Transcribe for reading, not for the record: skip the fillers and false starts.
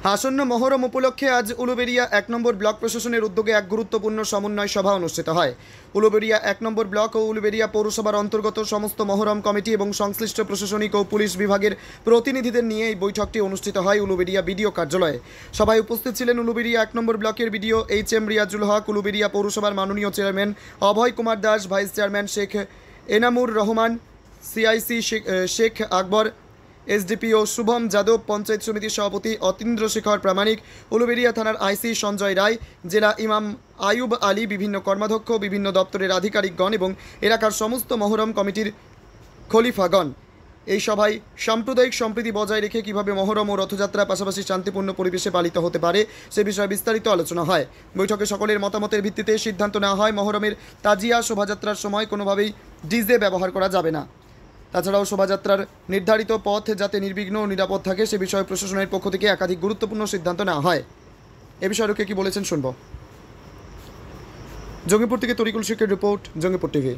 আসন্ন মহরম উপলক্ষে আজ উলুবেড়িয়া ১ নম্বর ব্লক প্রশাসনের উদ্যোগে এক গুরুত্বপূর্ণ সমন্বয় সভা অনুষ্ঠিত হয়। উলুবেড়িয়া ১ নম্বর ব্লক ও উলুবেড়িয়া পৌরসভার অন্তর্গত সমস্ত মহরম কমিটি এবং সংশ্লিষ্ট প্রশাসনিক ও পুলিশ বিভাগের প্রতিনিধিদের নিয়ে এই বৈঠকটি অনুষ্ঠিত হয় উলুবেড়িয়া বিডিও কার্যালয়ে। সভায় উপস্থিত ছিলেন উলুবেড়িয়া ১ নম্বর ব্লকের বিডিও এইচ.এম. রিয়াজুল হক, উলুবেড়িয়া পৌরসভার মাননীয় chairman Abhay Kumar Das, vice chairman Sheikh Enamur Rahman, CIC Sheikh Akbar, SDPO Shubham Yadav, panchayat সমিতির সভাপতি অতীন্দ্র শেখর প্রামাণিক, উলুবেড়িয়া থানার আইসি সঞ্জয় রায়, জেলা ইমাম আয়ুব আলী, বিভিন্ন কর্মাধ্যক্ষ, বিভিন্ন দপ্তরের আধিকারিকগণ এবং এলাকার সমস্ত মহরম কমিটির খলিফাগণ। এই সভায় সাম্প্রদায়িক সম্প্রীতি বজায় রেখে কীভাবে মহরম ও রথযাত্রা পাশাপাশি শান্তিপূর্ণ পরিবেশে পালিত হতে পারে সে বিষয়ে বিস্তারিত আলোচনা হয়। বৈঠকে সকলের মতামতের ভিত্তিতে সিদ্ধান্ত নেওয়া হয় মহরমের তাজিয়া শোভাযাত্রার সময় কোনোভাবেই ডিজে ব্যবহার করা যাবে না। তাছাড়াও শোভাযাত্রার নির্ধারিত পথ যাতে নির্বিঘ্ন ও নিরাপদ থাকে সে বিষয়ে প্রশাসনের পক্ষ থেকে একাধিক গুরুত্বপূর্ণ সিদ্ধান্ত নেওয়া হয়। এ বিষয়ে কি বলেছেন শুনব। জঙ্গিপুর থেকে তরিকুল শেখের রিপোর্ট, জঙ্গিপুর টিভি।